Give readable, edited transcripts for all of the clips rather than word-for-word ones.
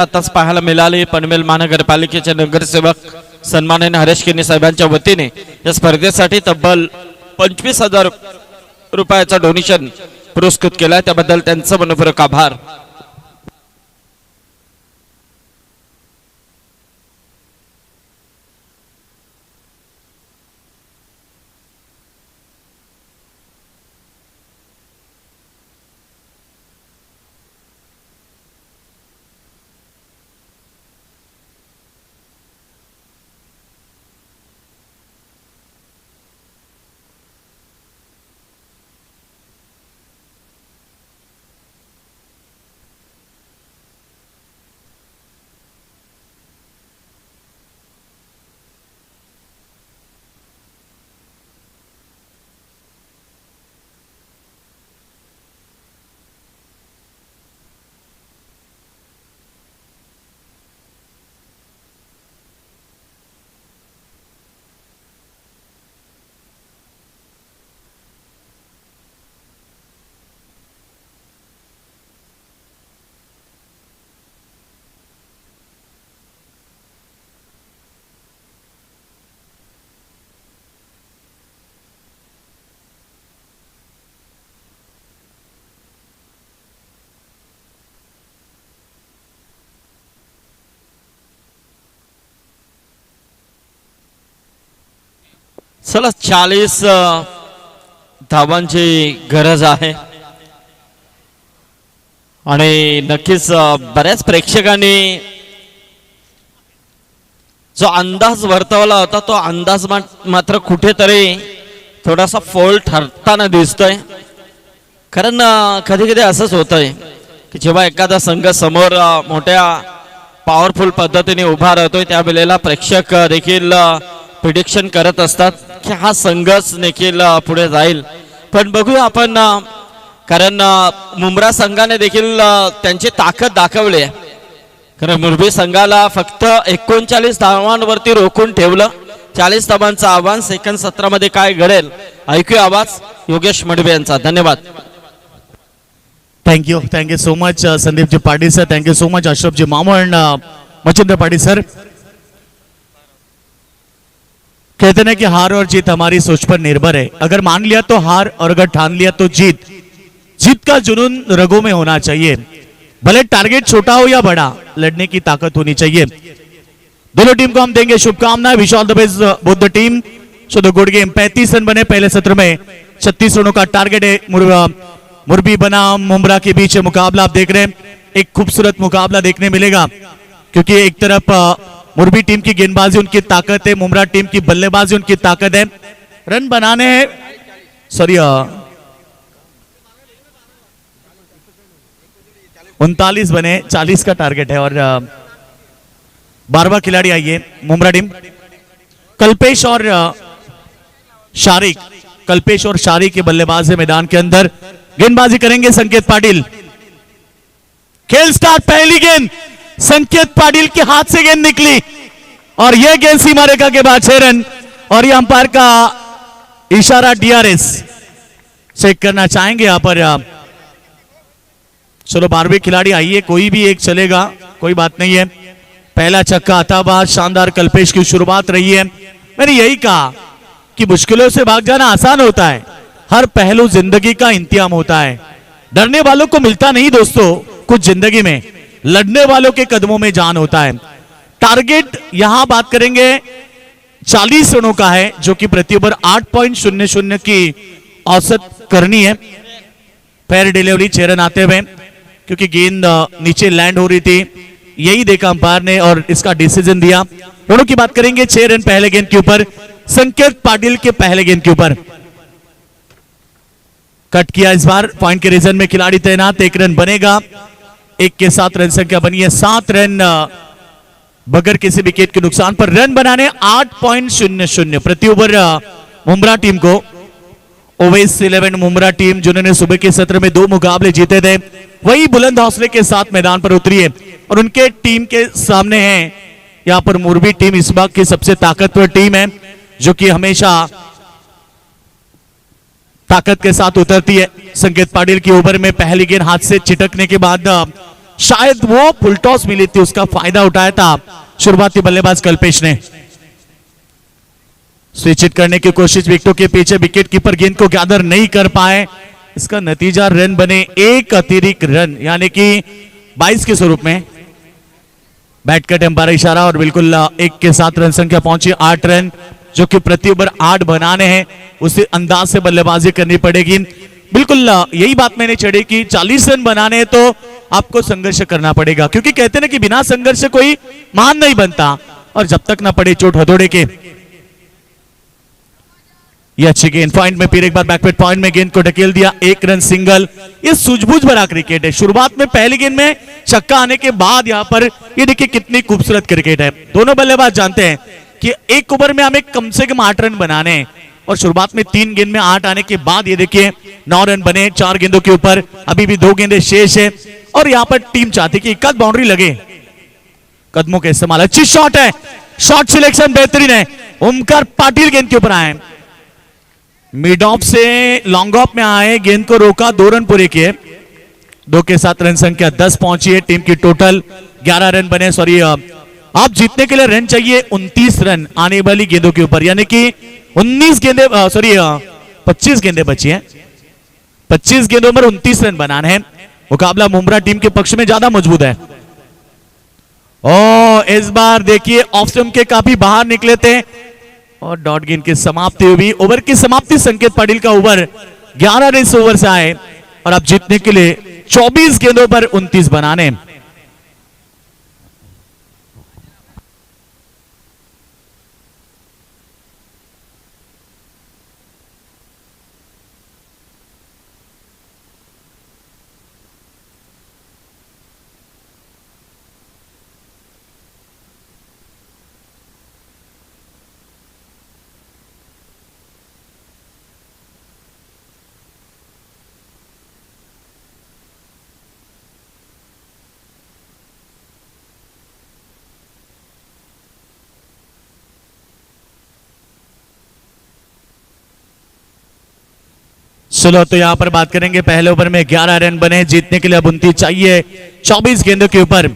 आताच पाहायला मिळाले. पनवेल महानगरपालिकेचे नगरसेवक सन्माननीय हरेश किनी साहेबांच्या वतीने या स्पर्धेसाठी तब्बल 25,000 रुपयाचा डोनेशन पुरस्कृत केला. त्याबद्दल त्यांचा मनपूर्वक आभार. चला 40 धावांची गरज आहे आणि नक्कीच बऱ्याच प्रेक्षकांनी जो अंदाज वर्तवला होता तो अंदाज मात्र कुठेतरी थोडासा फोल ठरताना दिसतोय. कारण कधी कधी असंच होतंय की जेव्हा एखादा संघ समोर मोठ्या पॉवरफुल पद्धतीने उभा राहतोय त्यावेळेला प्रेक्षक देखील प्रिडिक्शन करत असतात की हा संघच देखील पुढे जाईल. पण बघूया आपण, कारण मुंब्रा संघाने देखील त्यांची ताकद दाखवली आहे. कारण मुरबी संघाला फक्त 39 धावांवरती रोखून ठेवलं. 40 धावांचं आव्हान. सेकंड सत्रामध्ये काय घडेल ऐकूया आवाज योगेश मडवे यांचा. धन्यवाद. Thank you so much Sandeep ji Patil sir. Thank you so much Ashraf ji Mamu and Machindra Patil sir. कहते हैं कि हार और जीत हमारी सोच पर निर्भर है. अगर मान लिया तो हार और अगर ठान लिया तो जीत. जीत का जुनून रगों में होना चाहिए. भले टारगेट छोटा हो या बड़ा, लड़ने की ताकत होनी चाहिए. दोनों टीम को हम देंगे शुभकामनाएं. Wish all the best both the team. So the good game. 35 run बने पहले सत्र में. 36 रनों का टारगेट है. मुरबी बनाम मुंब्रा के बीच मुकाबला आप देख रहे हैं. एक खूबसूरत मुकाबला देखने मिलेगा क्योंकि एक तरफ मुरबी टीम की गेंदबाजी उनकी ताकत है, मुंब्रा टीम की बल्लेबाजी उनकी ताकत है. रन बनाने हैं. सॉरी 39 बने, 40 का टारगेट है. और 12वां खिलाड़ी आइए मुंब्रा टीम. कल्पेश और शारिक के बल्लेबाज है मैदान के अंदर. गेंदबाजी करेंगे संकेत पाटिल. खेल स्टार्ट. पहली गेंद संकेत पाटिल के हाथ से गेंद निकली और यह गेंद सीमा रेखा के बाद 6 रन. और यह अंपायर का इशारा DRS चेक करना चाहेंगे यहां पर. चलो 12वें खिलाड़ी आइए, कोई भी एक चलेगा, कोई बात नहीं है. पहला छक्का अताबाद. शानदार कल्पेश की शुरुआत रही है. मैंने यही कहा कि मुश्किलों से भाग जाना आसान होता है. हर पहलू जिंदगी का इंतजाम होता है. डरने वालों को मिलता नहीं दोस्तों कुछ जिंदगी में. लड़ने वालों के कदमों में जान होता है. टारगेट यहां बात करेंगे 40 रनों का है जो कि प्रति ओवर 8.00 की औसत करनी है. पैर डिलीवरी 6 रन आते हुए क्योंकि गेंद नीचे लैंड हो रही थी. यही देखा अंपायर ने और इसका डिसीजन दिया. रनों की बात करेंगे 6 रन पहले गेंद के ऊपर. संकेत पाटिल के पहले गेंद के ऊपर कट किया. इस बार पॉइंट के रीजन में खिलाड़ी तैनात. 1 रन बनेगा. 1 के साथ रन संख्या बनी है 7 रन बगैर किसी विकेट के नुकसान पर. रन बनाने 8.00 प्रति ओवर मुंब्रा टीम को. ओवेस 11 मुंब्रा टीम जिन्होंने सुबह के सत्र में 2 मुकाबले जीते थे वही बुलंद हौसले के साथ मैदान पर उतरी है. और उनके टीम के सामने है यहां पर मुरबी टीम. इस बार की सबसे ताकतवर टीम है जो कि हमेशा ताकत के साथ उतरती है. संकेत पाटिल की ओवर में पहली गेंद हाथ से छिटकने के बाद शायद वो फुल टॉस मिली थी, उसका फायदा उठाया था शुरुआती बल्लेबाज कल्पेश ने। स्विच हिट करने की कोशिश विकेटों के पीछे, विकेट कीपर गेंद को गैदर नहीं कर पाए, इसका नतीजा रन बने एक अतिरिक्त रन, यानी कि 22 के स्वरूप में। बैट का टेम्पर इशारा और बिल्कुल एक के साथ रन संख्या पहुंची 8 रन, जो कि प्रति ओवर 8 बनाने हैं, उसी अंदाज से बल्लेबाजी करनी पड़ेगी। बिल्कुल यही बात मैंने छेड़ी कि 40 रन बनाने हैं तो आपको संघर्ष करना पड़ेगा, क्योंकि कहते हैं ना कि बिना संघर्ष कोई महान नहीं बनता, और जब तक ना पड़े चोट हथौड़े के। ये अच्छी गेंद पॉइंट में, फिर एक बार बैकवेट पॉइंट में गेंद को ढकेल दिया, 1 रन सिंगल। ये सूझबूझ भरा क्रिकेट है। शुरुआत में पहली गेंद में छक्का आने के बाद यहां पर ये देखिए कितनी खूबसूरत क्रिकेट है। दोनों बल्लेबाज जानते हैं कि एक ओवर में हमें कम से कम 8 रन बनाने हैं, और शुरुआत में 3 गेंद में 8 आने के बाद ये देखिए 9 रन बने 4 गेंदों के ऊपर। अभी भी 2 गेंदें शेष है, और यहां पर टीम चाहती कि एक बाउंड्री लगे। कदमों का इस्तेमाल, अच्छी शॉट है, शॉट सिलेक्शन बेहतरीन है। ओमकार पाटिल गेंद के ऊपर आए, मिड ऑफ से लॉन्ग ऑफ में आए, गेंद को रोका, 2 रन पूरे किए। 2 के साथ रन संख्या 10 पहुंची है। टीम की टोटल 11 रन बने। सॉरी, आप जीतने के लिए रन चाहिए 29 रन आने वाली गेंदों के ऊपर, यानी कि 19 गेंदे, सॉरी 25 गेंदें बची हैं। 25 गेंदों पर 29 रन बनाने हैं। मुकाबला मुंब्रा टीम के पक्ष में ज्यादा मजबूत है। इस बार देखिए ऑफ स्टंप के काफी बाहर निकले थे, और डॉट गेंद की समाप्ति हुई। ओवर की समाप्ति, संकेत पाटिल का ओवर 11 रन इस ओवर से आए, और अब जीतने के लिए 24 गेंदों पर 29 बनाने। चलो तो यहां पर बात करेंगे, पहले ओवर में 11 रन बने, जीतने के लिए अब 29 चाहिए 24 गेंदों के ऊपर।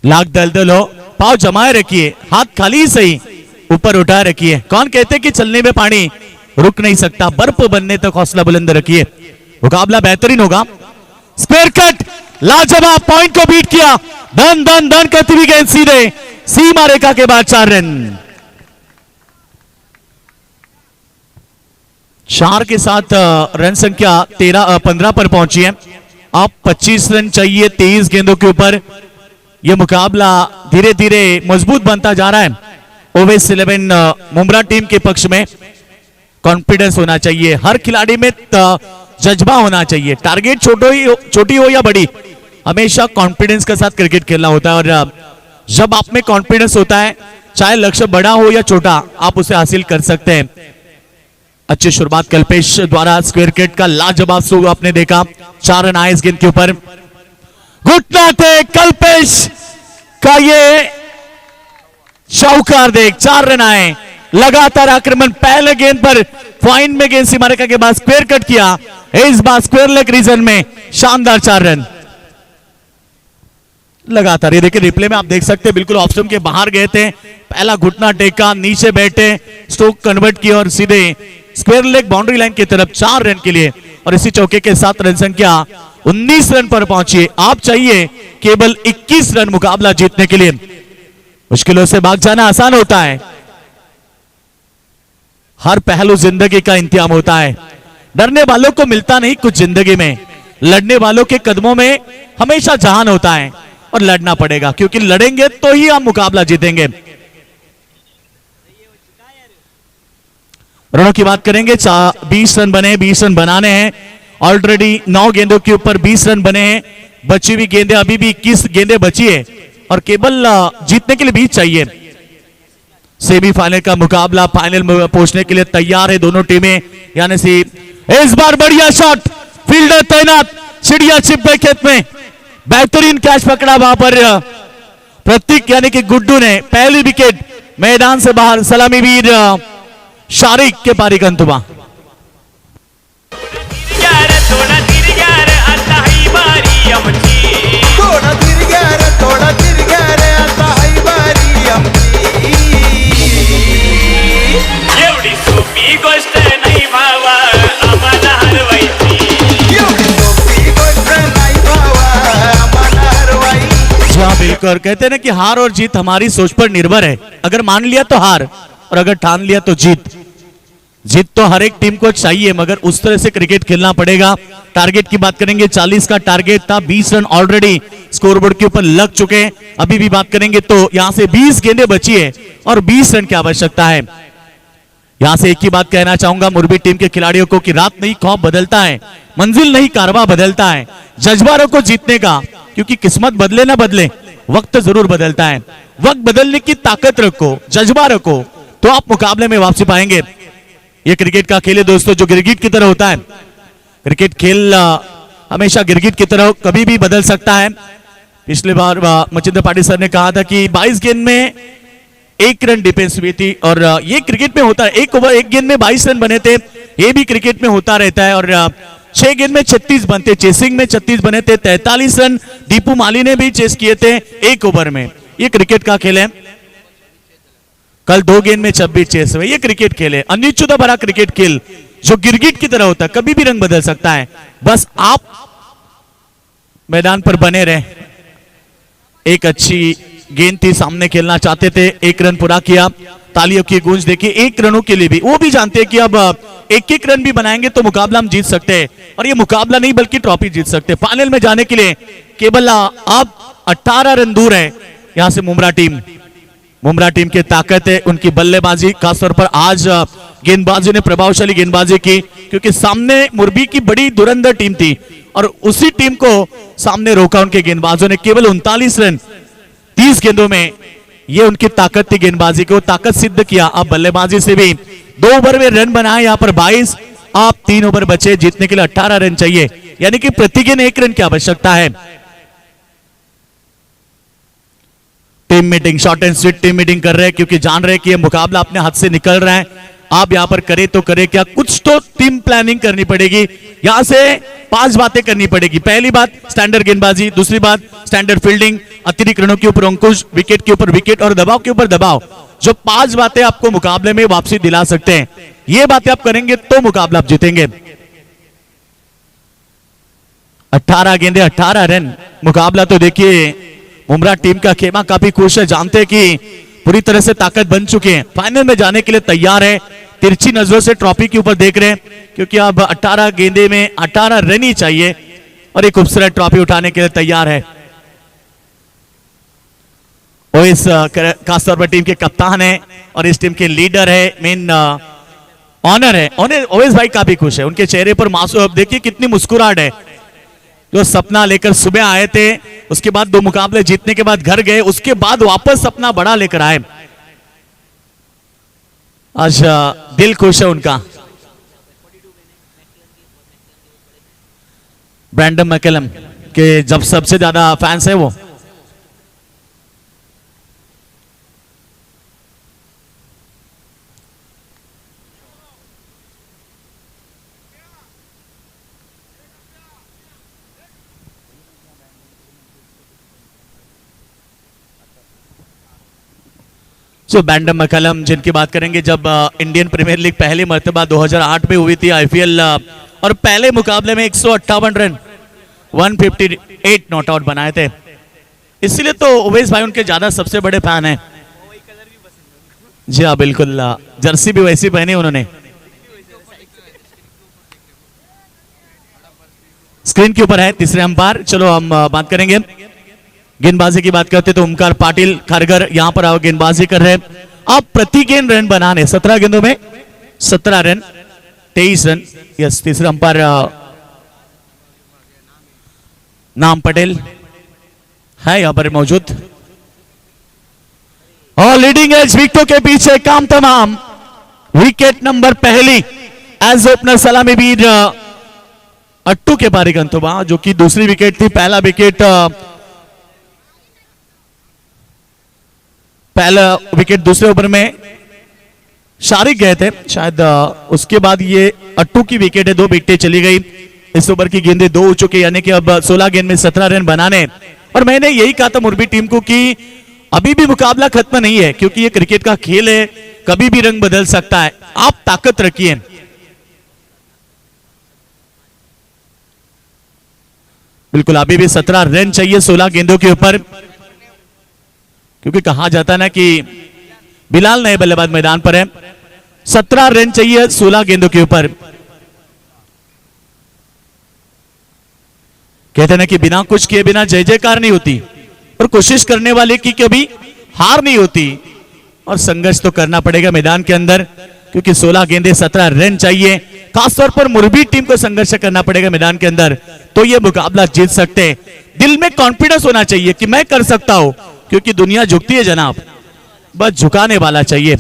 लाख दलदल हो, पांव जमाए रखिए, हाथ खाली सही ऊपर उठाए रखिए। कौन कहते कि चलने में पानी रुक नहीं सकता, बर्फ बनने तक हौसला बुलंद रखिए। मुकाबला बेहतरीन होगा। स्क्वायर कट, लाजवाब, पॉइंट को बीट किया, धन धन धन करती हुई गेंद सीधे सीमा रेखा के बाद 4 रन। 4 के साथ रन संख्या 15 पर पहुंची है। अब 25 रन चाहिए 23 गेंदों के ऊपर। यह मुकाबला धीरे धीरे मजबूत बनता जा रहा है। ओवेस 11 मुंब्रा टीम के पक्ष में कॉन्फिडेंस होना चाहिए, हर खिलाड़ी में जज्बा होना चाहिए। टारगेट छोटी हो या बड़ी, हमेशा कॉन्फिडेंस के साथ क्रिकेट खेलना होता है, और जब आप में कॉन्फिडेंस होता है, चाहे लक्ष्य बड़ा हो या छोटा, आप उसे हासिल कर सकते हैं। अच्छी शुरुआत कल्पेश द्वारा, स्क्वायर कट का लाजवाब स्ट्रोक आपने देखा। 4 रन आए इस गेंद के ऊपर। घुटना थे कल्पेश का, ये शाहूकार देख, 4 रन आए। लगातार आक्रमण, पहले गेंद पर पॉइंट में गेंद सीमा रेखा के बाद स्क्वायर कट किया, इस बार स्क्वायर लेग रीजन में शानदार 4 रन लगातार। ये देखिए रिप्ले में आप देख सकते हैं, बिल्कुल ऑफ स्टंप के बाहर गए थे, पहला घुटना टेका, नीचे बैठे, स्ट्रोक कन्वर्ट किया और सीधे स्क्वायर लेग बाउंड्री लाइन की तरफ 4 रन के लिए। और इसी चौके के साथ रन संख्या 19 रन पर पहुंची। आप चाहिए केवल 21 रन मुकाबला जीतने के लिए। मुश्किलों से भाग जाना आसान होता है, हर पहलू जिंदगी का इंतजाम होता है। डरने वालों को मिलता नहीं कुछ जिंदगी में, लड़ने वालों के कदमों में हमेशा जहान होता है, और लड़ना पड़ेगा, क्योंकि लड़ेंगे तो ही हम मुकाबला जीतेंगे। रनों की बात करेंगे, 20 रन बने, 20 रन बनाने हैं। ऑलरेडी 9 गेंदों के ऊपर 20 रन बने हैं। बची हुई गेंदें, अभी भी 21 गेंदें बची है, और केवल जीतने के लिए 20 चाहिए। सेमीफाइनल का मुकाबला, फाइनल में पहुंचने के लिए तैयार है दोनों टीमें। यानी से इस बार बढ़िया शॉट, फील्डर तैनात, चिड़िया छिप गए खेत में, बेहतरीन कैच पकड़ा वहां पर प्रतीक यानी कि गुड्डू ने। पहली विकेट मैदान से बाहर, सलामी वीर शारिक के पारी का अंतुमा। थोड़ा धीर यार, अल्लाह ही बारी अमची। कहते हैं ना कि हार और जीत हमारी सोच पर निर्भर है। अगर मान लिया तो हार, और अगर ठान लिया तो जीत। जीत तो हर एक टीम को चाहिए, मगर उस तरह से क्रिकेट खेलना पड़ेगा। टारगेट की बात करेंगे, 40 का टारगेट था, 20 रन ऑलरेडी स्कोरबोर्ड के ऊपर लग चुके हैं। अभी भी बात करेंगे तो यहां से 20 गेंदें बची है और 20 रन की आवश्यकता है। यहां से एक ही बात कहना चाहूंगा मुरबी टीम के खिलाड़ियों को कि रात नहीं खौफ बदलता है, मंजिल नहीं कारवा बदलता है। जज्बा रखो जीतने का, क्योंकि किस्मत बदले ना बदले, वक्त जरूर बदलता है। वक्त बदलने की ताकत रखो, जज्बा रखो, तो आप मुकाबले में वापसी पाएंगे। ये क्रिकेट का खेल है दोस्तों, जो गिरगिट की तरह होता है। क्रिकेट खेल हमेशा गिरगिट की तरह कभी भी बदल सकता है। पिछले बार मचिंदर पाटिल सर ने कहा था कि 22 गेंद में 1 रन डिफेंस हुई थी, और ये क्रिकेट में होता है। 1 ओवर 1 गेंद में 22 रन बने थे, ये भी क्रिकेट में होता रहता है। और 6 गेंद में 36 बनते, चेसिंग में 36 बने थे। 43 रन दीपू माली ने भी चेस किए थे 1 ओवर में। ये क्रिकेट का खेल है। कल 2 गेंद में 26 चेस हुए। ये क्रिकेट खेल है, अनिश्चितता भरा क्रिकेट खेल जो गिरगिट की तरह होता है, कभी भी रंग बदल सकता है। बस आप मैदान पर बने रहे। एक अच्छी गेंद थी, सामने खेलना चाहते थे, 1 रन पूरा किया। तालियों की गूंज देखिए 1 रनों के लिए भी। वो भी जानते हैं कि अब 1-1 रन भी बनाएंगे तो मुकाबला हम जीत सकते हैं, और ये मुकाबला नहीं बल्कि ट्रॉफी जीत सकते हैं। फाइनल में जाने के लिए केवल अब 18 रन दूर है यहां से मुमरा टीम। मुमरा टीम की ताकत है उनकी बल्लेबाजी, खासतौर पर आज गेंदबाजी ने प्रभावशाली गेंदबाजी की, क्योंकि सामने मुरबी की बड़ी धुरंधर टीम थी और उसी टीम को सामने रोका उनके गेंदबाजों ने। केवल 39 रन 30 गेंदों में, ये उनकी ताकत थी गेंदबाजी को, ताकत सिद्ध किया। अब बल्लेबाजी से भी 2 ओवर में रन बनाए, यहां पर 22, आप 3 ओवर बचे, जीतने के लिए 18 रन चाहिए, यानी कि प्रति गेंद 1 रन की आवश्यकता है। Team meeting, short and sweet team meeting कर रहे हैं, क्योंकि जान रहे हैं कि ये मुकाबला अपने हाथ से निकल रहा है। आप यहां पर करें तो करें क्या, कुछ तो टीम प्लानिंग करनी पड़ेगी। यहां से 5 बातें करनी पड़ेगी। पहली बात स्टैंडर्ड गेंदबाजी, दूसरी बात स्टैंडर्ड फील्डिंग, अतिरिक्त रनों के ऊपर अंकुश, विकेट के ऊपर विकेट और दबाव के ऊपर दबाव। जो 5 बातें आपको मुकाबले में वापसी दिला सकते हैं, ये बातें आप करेंगे तो मुकाबला आप जीतेंगे। 18 गेंदे 18 रन, मुकाबला तो देखिए मुमरा टीम का खेमा काफी खुश है, जानते हैं कि पूरी तरह से ताकत बन चुके हैं, फाइनल में जाने के लिए तैयार है। तिरछी नजरों से ट्रॉफी के ऊपर देख रहे हैं, क्योंकि अब 18 गेंदे में 18 रन ही चाहिए और एक खूबसूरत ट्रॉफी उठाने के लिए तैयार है। वो इस खासतौर पर टीम के कप्तान है और इस टीम के लीडर है, मेन ऑनर है। ओवेस भाई काफी खुश है, उनके चेहरे पर मासूम, देखिए कितनी मुस्कुराहट है। जो सपना लेकर सुबह आए थे, उसके बाद 2 मुकाबले जीतने के बाद घर गए, उसके बाद वापस सपना बड़ा लेकर आए। आज दिल खुश है उनका। ब्रैंडन मैकलम के जब सबसे ज्यादा फैंस है वो। जो बैंडम मैकलम, जिनकी बात करेंगे, जब इंडियन प्रीमियर लीग पहली मर्तबा 2008 में हुई थी, आईपीएल, और पहले मुकाबले में 158 रन 158 नॉट आउट बनाए थे। इसलिए तो ओवेस भाई उनके ज्यादा सबसे बड़े फैन हैं। जी हाँ बिल्कुल, जर्सी भी वैसी पहनी उन्होंने। स्क्रीन के ऊपर है तीसरे अंपायर। चलो हम बात करेंगे, गेंदबाजी की बात करते तो ओमकार पाटिल खारगर यहां पर गेंदबाजी कर रहे हैं। आप प्रति गेंद रन बनाने, 17 गेंदों में 17 रन 23 रन। यस, तीसरा अंपायर नाम पटेल है यहां पर मौजूद। और लीडिंग एज विकेटों के पीछे काम तमाम। विकेट नंबर पहली एज ओपनर सलामी वीर अट्टू के पारी गंतोबा, जो कि दूसरी विकेट थी। पहला विकेट दूसरे ओवर में शारिक गए थे शायद, उसके बाद ये अट्टू की विकेट है, 2 विकेटें चली गई। इस ओवर की गेंदें 2 हो चुके, यानी कि अब 16 गेंद में 17 रन बनाने। और मैंने यही कहा था मुरबी टीम को कि अभी भी मुकाबला खत्म नहीं है, क्योंकि ये क्रिकेट का खेल है, कभी भी रंग बदल सकता है। आप ताकत रखिए। बिल्कुल, अभी भी 17 रन चाहिए 16 गेंदों के ऊपर। क्योंकि कहा जाता है ना कि बिलाल नए बल्लेबाज मैदान पर है। 17 रन चाहिए 16 गेंदों के ऊपर। कहते हैं ना कि बिना कुछ किए बिना जय जयकार नहीं होती, और कोशिश करने वाले की कभी हार नहीं होती, और संघर्ष तो करना पड़ेगा मैदान के अंदर, क्योंकि 16 गेंदे 17 रन चाहिए। खासतौर पर मुरबी टीम को संघर्ष करना पड़ेगा मैदान के अंदर, तो यह मुकाबला जीत सकते हैं। दिल में कॉन्फिडेंस होना चाहिए कि मैं कर सकता हूं, क्योंकि दुनिया झुकती है जनाब, बस झुकाने वाला चाहिए।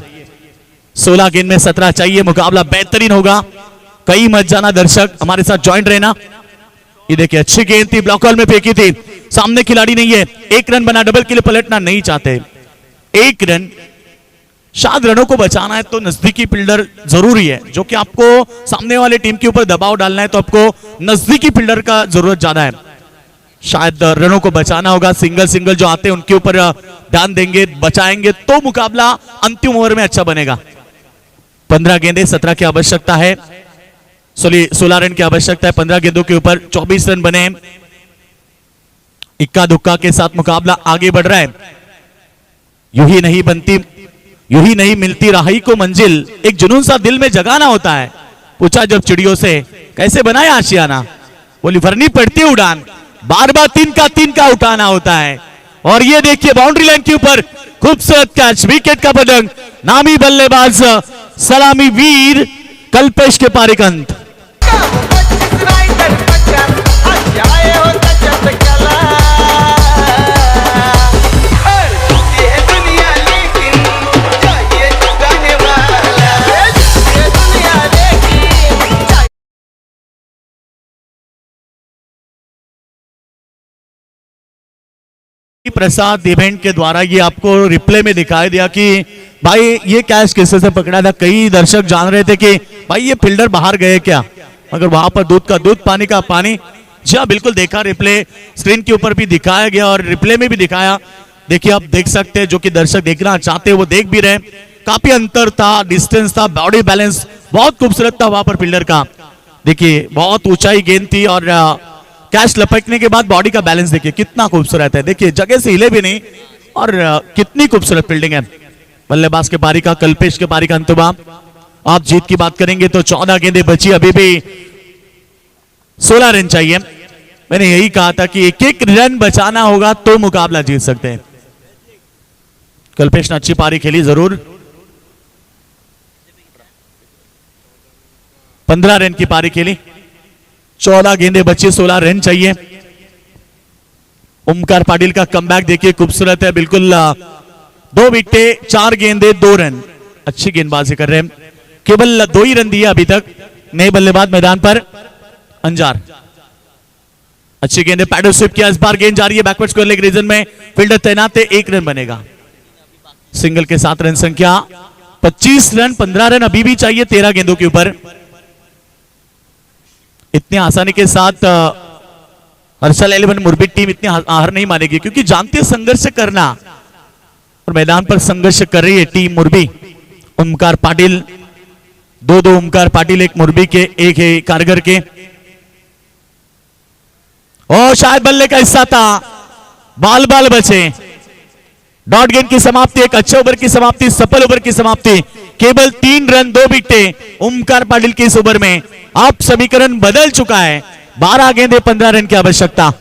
16 गेंद में 17 चाहिए, मुकाबला बेहतरीन होगा। कहीं मत जाना दर्शक, हमारे साथ ज्वाइंट रहना। ये देखिए अच्छी गेंद थी, ब्लॉक हॉल में फेंकी थी, सामने खिलाड़ी नहीं है। 1 रन बना, डबल के लिए पलटना नहीं चाहते। 1 रन, शायद रनों को बचाना है तो नजदीकी फील्डर जरूरी है, जो कि आपको सामने वाले टीम के ऊपर दबाव डालना है तो आपको नजदीकी फील्डर का जरूरत ज्यादा है। शायद रनों को बचाना होगा, सिंगल सिंगल जो आते हैं उनके ऊपर ध्यान देंगे, बचाएंगे तो मुकाबला अंतिम ओवर में अच्छा बनेगा। 15 गेंदे 17 की आवश्यकता है, 16 रन की आवश्यकता है। 15 गेंदों के ऊपर 24 रन बने। इक्का दुक्का के साथ मुकाबला आगे बढ़ रहा है। यूं ही नहीं बनती, यूं ही नहीं मिलती राही को मंजिल, एक जुनून सा दिल में जगाना होता है। पूछा जब चिड़ियों से कैसे बनाया आशियाना, बोली भरनी पड़ती है उड़ान, बार बार तीन का उठाना होता है। और ये देखिए बाउंड्री लाइन के ऊपर खूबसूरत कैच, विकेट का पतंग, नामी बल्लेबाज सलामी वीर कल्पेश के पारी का अंत। प्रसाद इवेंट के द्वारा ये आपको रिप्ले में दिखाई दिया कि भाई ये कैच किससे से पकड़ा था। कई दर्शक जान रहे थे कि भाई ये फील्डर बाहर गए क्या, मगर वहां पर दूध का दूध पानी का पानी। जी हाँ बिल्कुल देखा, रिप्ले स्क्रीन के ऊपर भी दिखाया गया और रिप्ले में भी दिखाया। देखिए आप देख सकते हैं, जो कि दर्शक देखना चाहते हैं वो देख भी रहे। काफी अंतर था, डिस्टेंस था, बॉडी बैलेंस बहुत खूबसूरत था वहां पर फील्डर का। देखिए बहुत ऊंचाई गेंद थी और कैच लपकने के बाद बॉडी का बैलेंस देखिए कितना खूबसूरत है। देखिए जगह से हिले भी नहीं, और कितनी खूबसूरत फील्डिंग है। बल्लेबाज के पारी का, कल्पेश के पारी का अंतुबा। आप जीत की बात करेंगे तो 14 गेंदें बची, अभी भी 16 रन चाहिए। मैंने यही कहा था कि एक एक रन बचाना होगा तो मुकाबला जीत सकते हैं। कल्पेश ने अच्छी पारी खेली जरूर। 15 रन की पारी खेली, 14 गेंदें बची, 16 रन चाहिए। ओमकार पाटिल का कमबैक देखिए खूबसूरत है, बिल्कुल 2 विकेट 4 गेंदे 2 रन। अच्छी गेंदबाजी कर रहे हैं, केवल 2 ही रन दिए अभी तक। नए बल्लेबाज मैदान पर अंजार, अच्छी गेंदे पैडल स्विप किया, इस बार गेंद जा रही है बैकवर्ड स्क्वायर लेग रीजन में, फील्डर तैनात है, 1 रन बनेगा। सिंगल के साथ रन संख्या 25 रन, 15 रन अभी भी चाहिए 13 गेंदों के ऊपर। इतनी आसानी के साथ हर्षल 11 मुरबी टीम इतनी हार नहीं मानेगी, क्योंकि जानती है संघर्ष करना, और मैदान पर संघर्ष कर रही है टीम मुरबी। ओमकार पाटिल, 2 ओमकार पाटिल, एक मुरबी के, एक है कारगर के। और शायद बल्ले का हिस्सा था, बाल बाल बचे। डॉट गेंद की समाप्ति, एक अच्छे ओवर की समाप्ति, सफल ओवर की समाप्ति। केवल 3 रन 2 विकेट ओमकार पाटिल के इस ओवर में। अब समीकरण बदल चुका है, 12 गेंदे 15 रन की आवश्यकता।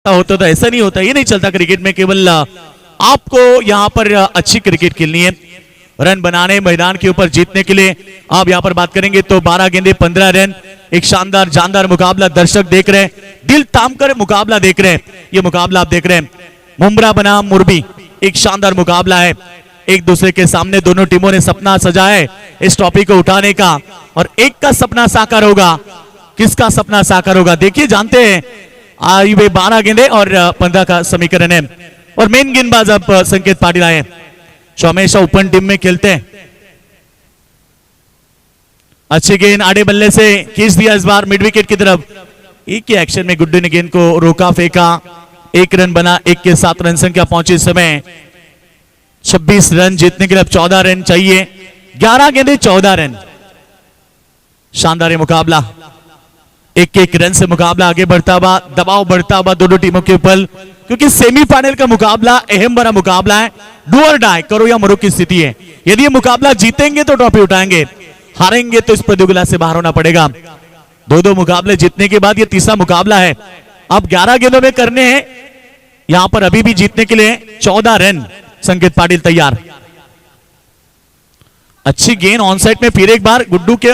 होता था, ऐसा नहीं होता, ये नहीं चलता क्रिकेट में। केवल आपको यहां पर अच्छी क्रिकेट खेलनी है, रन बनाने, मैदान के ऊपर जीतने के लिए। आप यहां पर बात करेंगे तो 12 गेंदे 15 रन, एक शानदार जानदार मुकाबला दर्शक देख रहे हैं, दिल थाम कर मुकाबला देख रहे हैं। ये मुकाबला आप देख रहे हैं मुमरा बनाम मुरबी, एक शानदार मुकाबला है। एक दूसरे के सामने दोनों टीमों ने सपना सजा है इस ट्रॉफी को उठाने का, और एक का सपना साकार होगा। किसका सपना साकार होगा देखिए, जानते हैं। वे 12 गेंदे और 15 का समीकरण है, और मेन गेंदबाज अब संकेत पाटिल आए, जो हमेशा ओपन टीम में खेलते हैं। अच्छी गेंद आड़े बल्ले से खींच दिया इस बार मिड विकेट की तरफ। एक ही एक्शन में गुड्डू ने गेंद को रोका, फेंका, 1 रन बना। 1 के 7 रन संख्या पहुंची इस समय। 26 रन जीतने के लिए अब 14 रन चाहिए। 11 गेंदे 14 रन, शानदार ये मुकाबला। 1-1 रन से मुकाबला आगे बढ़ता हुआ, दबाव बढ़ता हुआ दोनों टीमों के ऊपर, क्योंकि सेमीफाइनल का मुकाबला अहम बड़ा मुकाबला है। डू और डाई, करो या मरो की स्थिति है। यदि ये मुकाबला जीतेंगे तो ट्रॉफी उठाएंगे, हारेंगे तो इस प्रतियोगिता से बाहर होना पड़ेगा। 2-2 मुकाबले जीतने के बाद ये तीसरा मुकाबला है। अब 11 गेंदों में करने हैं यहां पर अभी भी जीतने के लिए 14 रन। संकेत पाटिल तैयार। अच्छी गेंद ऑन साइड में, फिर एक बार गुड्डू के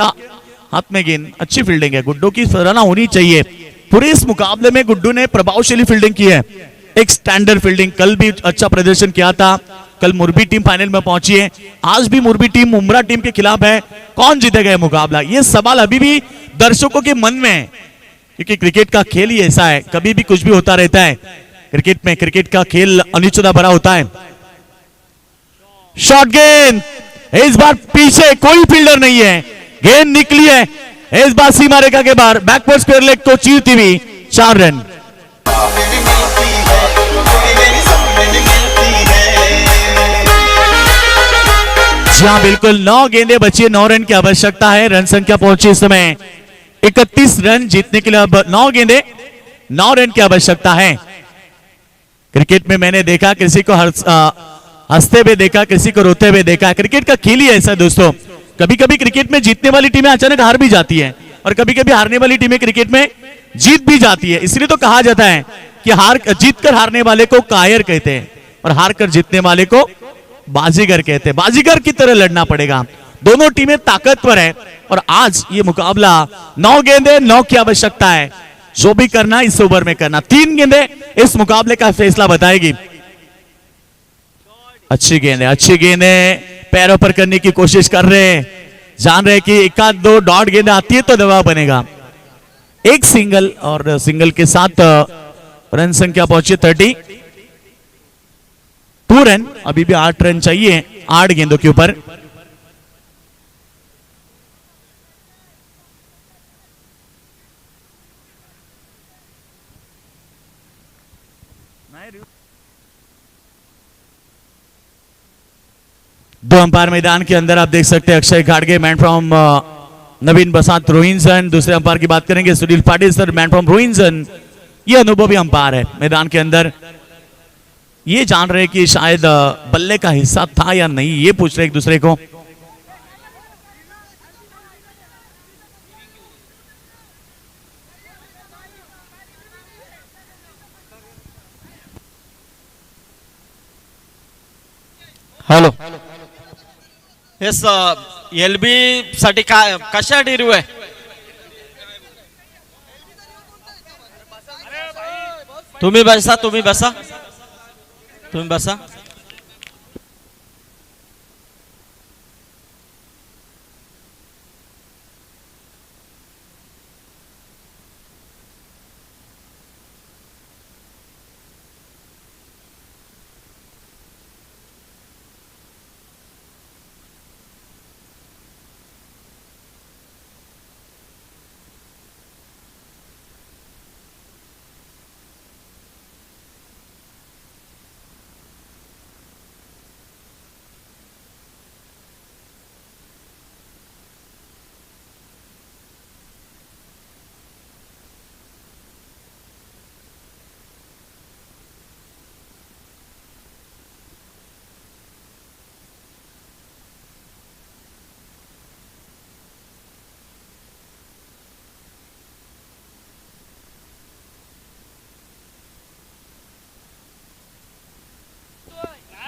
हाथ में गेंद। अच्छी फील्डिंग है, गुड्डू की सराहना होनी चाहिए। पूरे इस मुकाबले में गुड्डू ने प्रभावशाली फील्डिंग की है, एक स्टैंडर्ड फील्डिंग। कल भी अच्छा प्रदर्शन किया था, कल मुरबी टीम फाइनल में पहुंची है, आज भी मुरबी टीम मुमरा टीम के खिलाफ है। कौन जीतेगा यह मुकाबला, यह सवाल अभी भी दर्शकों के मन में है, क्योंकि क्रिकेट का खेल ही ऐसा है, कभी भी कुछ भी होता रहता है क्रिकेट में। क्रिकेट का खेल अनिश्चितता भरा होता है। शॉर्ट गेंद, इस बार पीछे कोई फील्डर नहीं है, गेंद निकली है इस बार सीमा रेखा के बाहर, बैकवर्ड स्क्वायर लेग को चीरती हुई 4 रन। जी हाँ बिल्कुल, 9 गेंदे बची, 9 रन की आवश्यकता है। रन संख्या पहुंची इस समय 31 रन जीतने के लिए। अब 9 गेंदे 9 रन की आवश्यकता है। क्रिकेट में मैंने देखा किसी को हंसते हुए देखा, किसी को रोते हुए देखा। क्रिकेट का खेल ही ऐसा है दोस्तों, कभी कभी क्रिकेट में जीतने वाली टीमें अचानक हार भी जाती है, और कभी कभी हारने वाली टीमें क्रिकेट में जीत भी जाती है। इसलिए तो कहा जाता है कि जीतकर हारने वाले को कायर कहते हैं, और हार कर जीतने वाले को बाजीगर कहते हैं। बाजीगर की तरह लड़ना पड़ेगा, दोनों टीमें ताकतवर है। और आज ये मुकाबला 9 गेंदे 9 की आवश्यकता है, जो भी करना इस ओवर में करना। 3 गेंदे इस मुकाबले का फैसला बताएगी। अच्छी गेंद है, अच्छी गेंद है, पैरों पर करने की कोशिश कर रहे हैं, जान रहे कि 1-2 डॉट गेंद आती है तो दबाव बनेगा। एक सिंगल, और सिंगल के साथ रन संख्या पहुंची 32 रन। अभी भी 8 रन चाहिए 8 गेंदों के ऊपर। दो अंपायर मैदान के अंदर आप देख सकते हैं, अक्षय घाटगे मैन फ्रॉम नवीन बसात रोहिंसन। दूसरे अंपायर की बात करेंगे Sunil Patil sir, man from रोहिंसन। ये अनुभवी अंपायर है मैदान के अंदर। ये जान रहे कि शायद बल्ले का हिस्सा था या नहीं, ये पूछ रहे एक दूसरे को। हॅलो, येस, एलबी साठी काय कशासाठी रिव्यू आहे? तुम्ही बसा, तुम्ही बसा, तुम्ही बसा.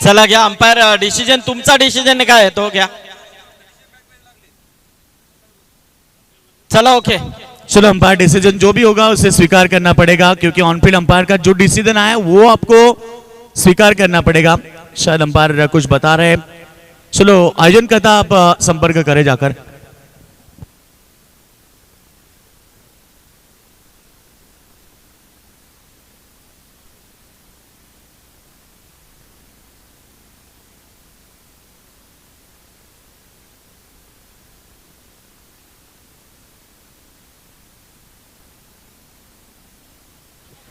चला घ्या अंपायर डिसिजन, तुमचा डिसिजन काय आहे तो घ्या. चला ओके. चलो अंपायर डिसीजन जो भी होगा उसे स्वीकार करना पड़ेगा, क्योंकि ऑनफील्ड अंपायर का जो डिसीजन आया वो आपको स्वीकार करना पड़ेगा. शायद अंपायर कुछ बता रहे हैं. चलो आयोजन करता आप संपर्क करें जाकर.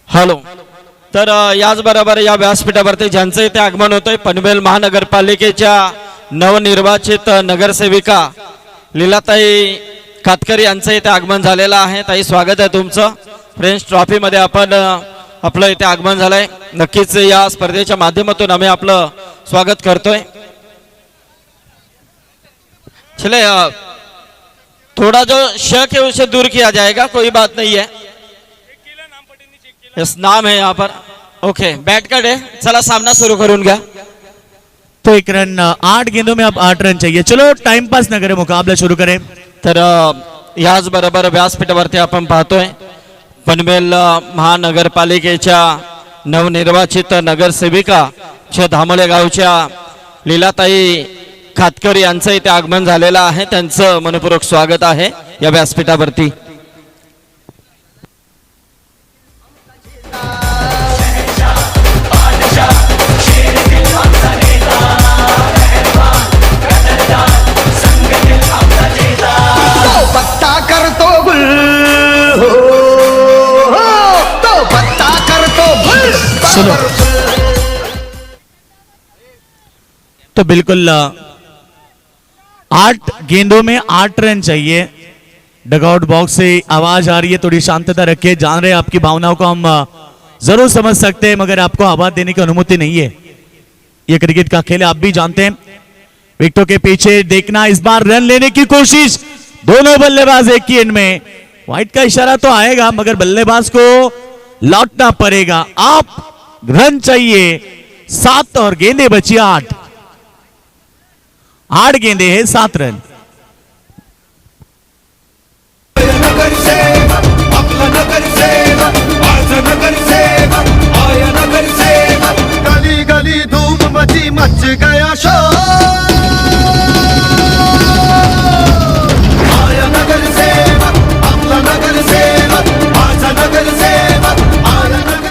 हॅलो. तर याचबरोबर या व्यासपीठावरती ज्यांचं इथे आगमन होतंय पनवेल महानगरपालिकेच्या नवनिर्वाचित नगरसेविका लीलाताई कातकरी यांचं इथे आगमन झालेलं आहे. ताई स्वागत आहे तुमचं. फ्रेंड्स ट्रॉफी मध्ये आपण आपलं इथे आगमन झालंय. नक्कीच या स्पर्धेच्या माध्यमातून आम्ही आपलं स्वागत करतोय. चले थोड़ा जो शक है उसे दूर किया जाएगा, कोई बात नहीं है. यस नाम है यहाँ पर. ओके बैट का डे. चला सामना सुरू करून घ्या. तो एक रन 8 गेंदों में अब 8 रन चाहिए. चलो टाइम पास न करें, मुकाबला शुरू करें. तर याच बरोबर व्यासपीठावरती आपण पाहतोय पनवेल महानगरपालिकेच्या नवनिर्वाचित नगरसेविका धामोले गावच्या लीलाताई कातकरी यांचं इथे आगमन झालेलं आहे. त्यांचं मनपूर्वक स्वागत आहे या व्यासपीठावरती. सुनो तो बिल्कुल 8 गेंदों में 8 रन चाहिए. डगआउट बॉक्स से आवाज आ रही है, थोड़ी शांतता रखिए. जान रहे हैं आपकी भावनाओं को हम जरूर समझ सकते हैं, मगर आपको आवाज देने की अनुमति नहीं है. ये क्रिकेट का खेल है, आप भी जानते हैं. विकेटों के पीछे देखना, इस बार रन लेने की कोशिश. दोनों बल्लेबाज एक ही एंड में. व्हाइट का इशारा तो आएगा, मगर बल्लेबाज को लौटना पड़ेगा. आप रन चाहिए 7 और गेंदे बची 8. 8 गेंदे है 7 रन. नगर सेवक आपला नगर सेवक आज नगर सेवक आया नगर सेवक. गली गली धूम मची मच गया शोर. आया नगर सेवक आपला नगर सेवक आज नगर सेवक आया नगर.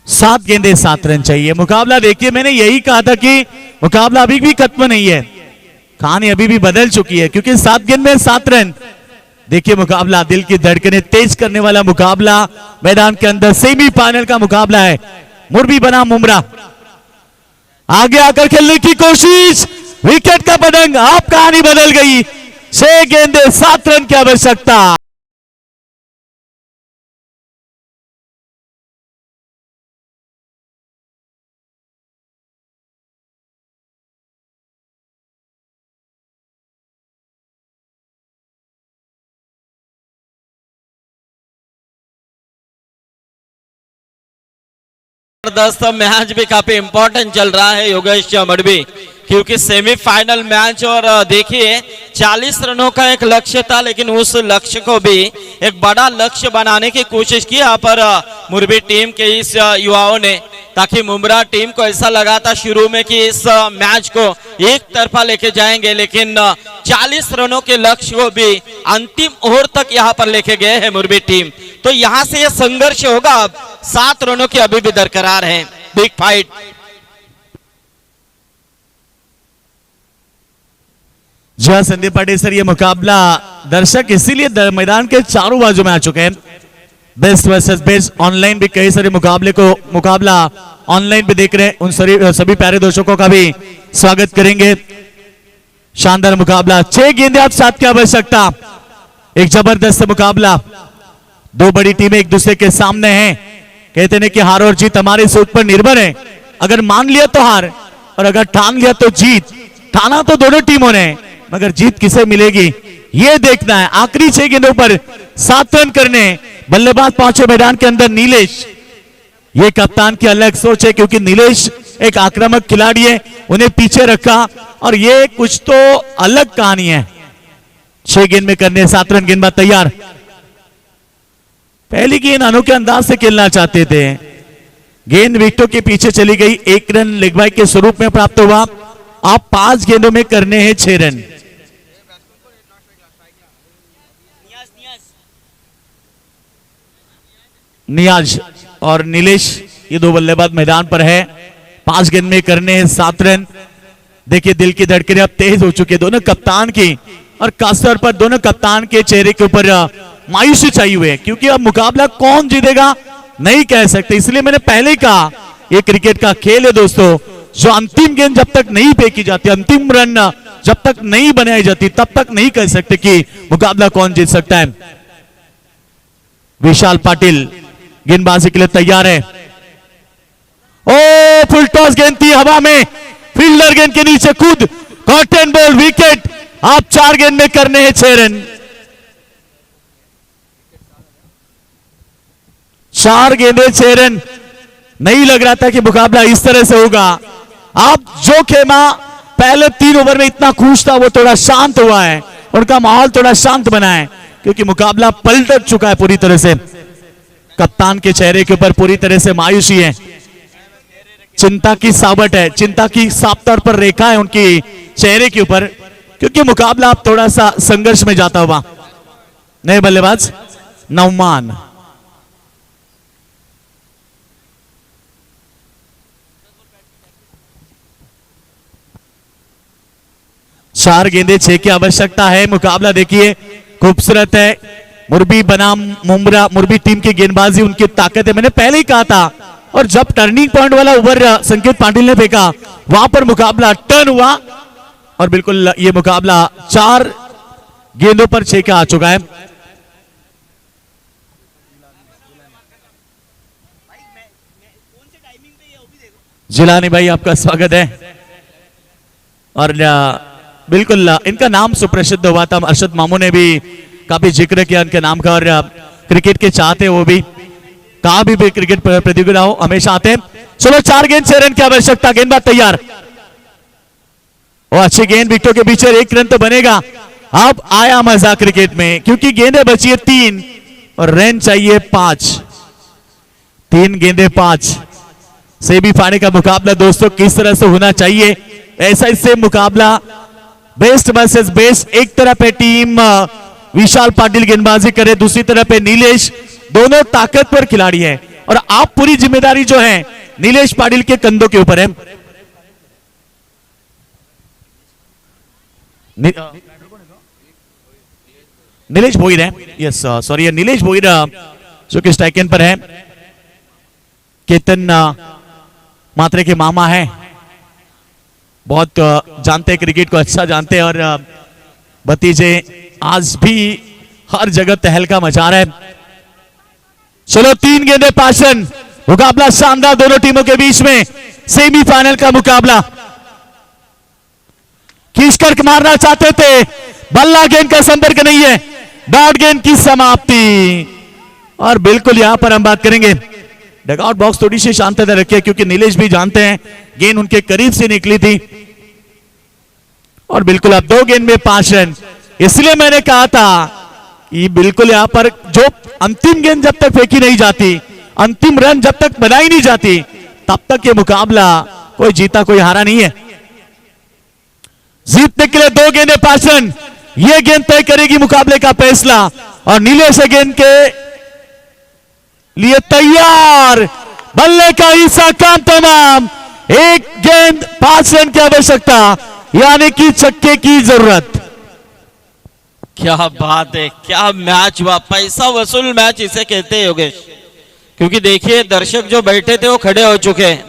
सात गेंदे 7 रन चाहिए. मुकाबला देखिए, मैंने यही कहा था कि मुकाबला अभी भी खत्म नहीं है. कहानी अभी भी बदल चुकी है, क्योंकि 7 गेंद में 7 रन. देखिए मुकाबला दिल की धड़कनें तेज करने वाला मुकाबला मैदान के अंदर सेमीफाइनल का मुकाबला है. मुरबी बनाम मुमरा आगे आकर खेलने की कोशिश. विकेट का पतंग. आप कहानी बदल गई. 6 गेंदे 7 रन की आवश्यकता. जबरदस्त मैच भी काफी इंपॉर्टेंट चल रहा है योगेश मडवी, क्योंकि सेमीफाइनल मैच. और देखिए 40 रनों का एक लक्ष्य था, लेकिन उस लक्ष्य को भी एक बड़ा लक्ष्य बनाने की कोशिश की यहाँ पर मुरबी टीम के इस युवाओं ने, ताकि मुमरा टीम को ऐसा लगा था शुरू में कि इस मैच को एक तरफा लेके जाएंगे, लेकिन 40 रनों के लक्ष्य को भी अंतिम ओवर तक यहाँ पर लेके गए हैं मुरबी टीम. तो यहाँ से ये संघर्ष होगा. अब 7 रनों की अभी भी दरकरार है. Big fight. जी हाँ संदीप पाटिल सर, ये मुकाबला दर्शक इसीलिए मैदान के चारों बाजू में आ चुके हैं. Best versus best. ऑनलाइन भी कई सारे मुकाबला ऑनलाइन भी देख रहे हैं. उन सभी प्यारे दर्शकों का भी स्वागत करेंगे. शानदार मुकाबला, 6 गेंदें आप 7 की आवश्यकता। एक जबरदस्त मुकाबला, दो बड़ी टीमें एक दूसरे के सामने हैं। कहते हैं कि हार और जीत हमारी सोच पर निर्भर है। अगर मान लिया तो हार, और अगर ठान लिया तो जीत। ठाना तो दोनों टीमों ने, मगर जीत किसे मिलेगी ये देखना है। आखिरी 6 गेंदों पर 7 रन करने बल्लेबाज पहुंचे मैदान के अंदर नीलेश। ये कप्तान की अलग सोच है, क्योंकि नीलेश एक आक्रामक खिलाड़ी है, उन्हें पीछे रखा और ये कुछ तो अलग कहानी है। 6 गेंद में करने 7 रन, गेंदबाज तैयार। पहली गेंद अनोखे अंदाज से खेलना चाहते थे, गेंद विकेटों के पीछे चली गई। 1 रन लेग बाय के स्वरूप में प्राप्त हुआ। आप 5 गेंदों में करने हैं 6 रन। नियाज और नीलेश ये दो बल्लेबाज मैदान पर है। 5 गेंद में करने हैं 7 रन। देखिए दिल की धड़कनें अब तेज हो चुकी है दोनों कप्तान की, और खासतौर पर दोनों कप्तान के चेहरे के ऊपर मायूसी छाई हुई है, क्योंकि अब मुकाबला कौन जीतेगा नहीं कह सकते। इसलिए मैंने पहले ही कहा ये क्रिकेट का खेल है दोस्तों, जो अंतिम गेंद जब तक नहीं फेंकी जाती, अंतिम रन जब तक नहीं बनाई जाती, तब तक नहीं कह सकते कि मुकाबला कौन जीत सकता है। विशाल पाटिल गेंदबाजी के लिए तैयार है। ओ फुल टॉस गेंद थी हवा में, फील्डर गेंद के नीचे कूद, कॉटन बॉल, विकेट। आप 4 गेंद में करने हैं 6 रन। 4 गेंदे 6 रन। नहीं लग रहा था कि मुकाबला इस तरह से होगा। आप जो खेमा पहले 3 ओवर में इतना खुश था, वो थोड़ा शांत हुआ है, उनका माहौल थोड़ा शांत बना है, क्योंकि मुकाबला पलट चुका है पूरी तरह से। कप्तान के चेहरे के ऊपर पूरी तरह से मायूसी है, चिंता की सावट है, चिंता की साफ तौर पर रेखा है उनकी चेहरे के ऊपर, क्योंकि मुकाबला अब थोड़ा सा संघर्ष में जाता हुआ। नए बल्लेबाज नौमान। चार गेंदे 6 की आवश्यकता है। मुकाबला देखिए खूबसूरत है। मुरबी बनाम मुमरा, मुरबी टीम की गेंदबाजी उनकी ताकत है, मैंने पहले ही कहा था। और जब टर्निंग पॉइंट वाला ओवर संकेत पाटिल ने फेंका, वहां पर मुकाबला टर्न हुआ, और बिल्कुल ये मुकाबला 4 गेंदों पर 6 का आ चुका है। जिलानी भाई आपका स्वागत है। और बिल्कुल इनका नाम सुप्रसिद्ध हुआ था, अरशद मामू ने भी काफी जिक्र किया इनके नाम का, और क्रिकेट के चाहते वो भी कहा भी क्रिकेट प्रतियोगिता हो हमेशा आते हैं। चलो 4 गेंद 6 रन की आवश्यकता, गेंदबाज तैयार। और अच्छी गेंद, विकेटों के पीछे 1 रन तो बनेगा। अब आया मजा क्रिकेट में, क्योंकि गेंदें बची है 3 और रन चाहिए 5। 3 गेंदें 5 सेमीफाइनल का मुकाबला दोस्तों किस तरह से होना चाहिए, ऐसा इससे मुकाबला बेस्ट वर्सेस बेस्ट। एक तरफ है टीम विशाल पाटिल गेंदबाजी करे, दूसरी तरफ है नीलेश, दोनों ताकतवर खिलाड़ी हैं, और आप पूरी जिम्मेदारी जो है नीलेश पाटिल के कंधों के ऊपर है। नीलेश भोईर है, यस सॉरी, नीलेश भोईर जो कि स्ट्राइक पर है। केतन मात्रे के मामा है, बहुत जानते हैं क्रिकेट को, अच्छा जानते हैं, और भतीजे आज भी हर जगह तहलका मचा रहे हैं। चलो 3 गेंदे 5 रन, मुकाबला शानदार दोनों टीमों के बीच में, सेमीफाइनल का मुकाबला। खींचकर मारना चाहते थे, बल्ला गेंद का संपर्क नहीं है, डॉट गेंद की समाप्ति। और बिल्कुल यहां पर हम बात करेंगे, डगआउट बॉक्स थोड़ी सी शांतता रखिए, क्योंकि नीलेश भी जानते हैं गेंद उनके करीब से निकली थी। और बिल्कुल अब 2 गेंद में 5 रन, इसलिए मैंने कहा था कि बिल्कुल यहां पर जो अंतिम गेंद जब तक फेंकी नहीं जाती, अंतिम रन जब तक बनाई नहीं जाती, तब तक ये मुकाबला कोई जीता कोई हारा नहीं है। जीतने के लिए 2 गेंदें 5 रन, ये गेंद तय करेगी मुकाबले का फैसला। और नीलेश गेंद के लिए तैयार, बल्ले का हिस्सा काम तमाम। 1 गेंद 5 रन की आवश्यकता, यानी कि छक्के की जरूरत। क्या बात है, क्या मैच हुआ, पैसा वसूल मैच इसे कहते हैं योगेश। क्योंकि देखिए दर्शक जो बैठे थे वो खड़े हो चुके हैं,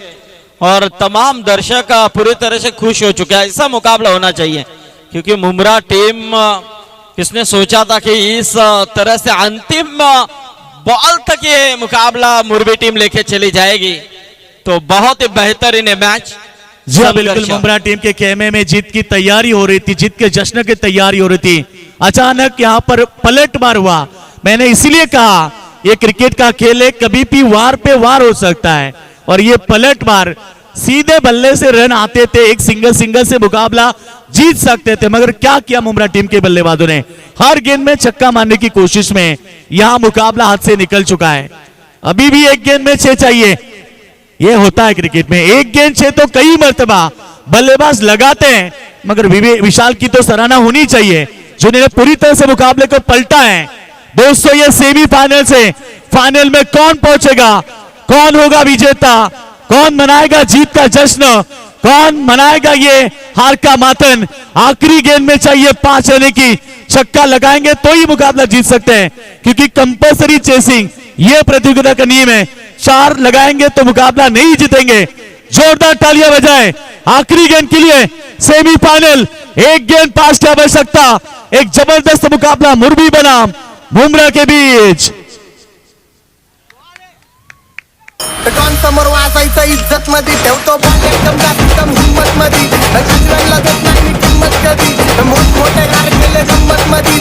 और तमाम दर्शक पूरी तरह से खुश हो चुके हैं। ऐसा मुकाबला होना चाहिए, क्योंकि मुमरा टीम किसने सोचा था कि इस तरह से अंतिम बॉल तक ये मुकाबला मुरबी टीम लेके चली जाएगी। तो बहुत ही बेहतरीन मैच। जी हाँ, बिल्कुल मुमरा टीम के खेमे में जीत की तैयारी हो रही थी, जीत के जश्न की तैयारी हो रही थी। अचानक यहाँ पर पलटवार हुआ। मैंने इसीलिए कहा ये क्रिकेट का खेल है, कभी भी वार पे वार हो सकता है। और ये पलटवार, सीधे बल्ले से रन आते थे, एक सिंगल से मुकाबला जीत सकते थे, मगर क्या किया मुमरा टीम के बल्लेबाजों ने, हर गेंद में छक्का मारने की कोशिश में यहां मुकाबला हाथ से निकल चुका है। अभी भी एक गेंद में 6 चाहिए। ये होता है क्रिकेट में, एक गेंद 6 तो कई मर्तबा बल्लेबाज लगाते हैं, मगर विशाल की तो सराहना होनी चाहिए जिन्होंने पूरी तरह से मुकाबले को पलटा है। दोस्तों, ये सेमीफाइनल से फाइनल में कौन पहुंचेगा, कौन होगा विजेता, कौन मनाएगा जीत का जश्न, कौन मनाएगा ये हार का मातन। आखिरी गेंद में चाहिए 5 रन की, छक्का लगाएंगे तो ही मुकाबला जीत सकते हैं, क्योंकि कंपल्सरी चेसिंग ये प्रतियोगिता का नियम है। 4 लगाएंगे तो मुकाबला नहीं जीतेंगे। जोरदार तालियां बजाएं आखिरी गेंद के लिए। सेमीफाइनल, एक गेंद 5 की आवश्यकता, एक जबरदस्त मुकाबला मुरबी बनाम मुमरा के बीच। डॉन समोर वाचायचं इज्जत मध्ये ठेवतो बॉल एकदम जास्त हिम्मत मध्ये दुसऱ्याला देत नाही मी किंमत कधी मोठमोठे गार केले गंमत मध्ये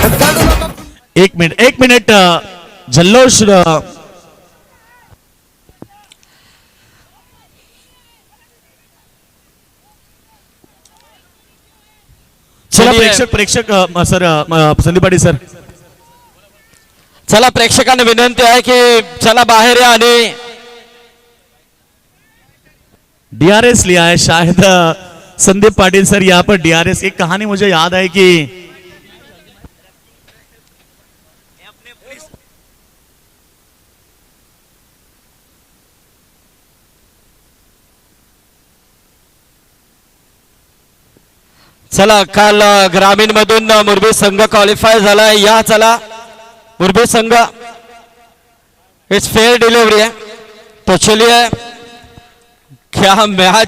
चल जाडू नको। एक मिनिट जल्लोष। चला प्रेक्षक सर, संदीप पाटील सर, चला प्रेक्षकांना विनंती आहे की चला बाहेर या आणि डीआरएस लिया है शायद संदीप पाटिल सर यहाँ पर डीआरएस। एक कहानी मुझे याद है कि चला काल ग्रामीण मधून मुरबी संघ क्वालिफाय झाला। या चला मुरबी संघ, इट्स फेयर डिलीवरी है। तो चलिए क्या मैच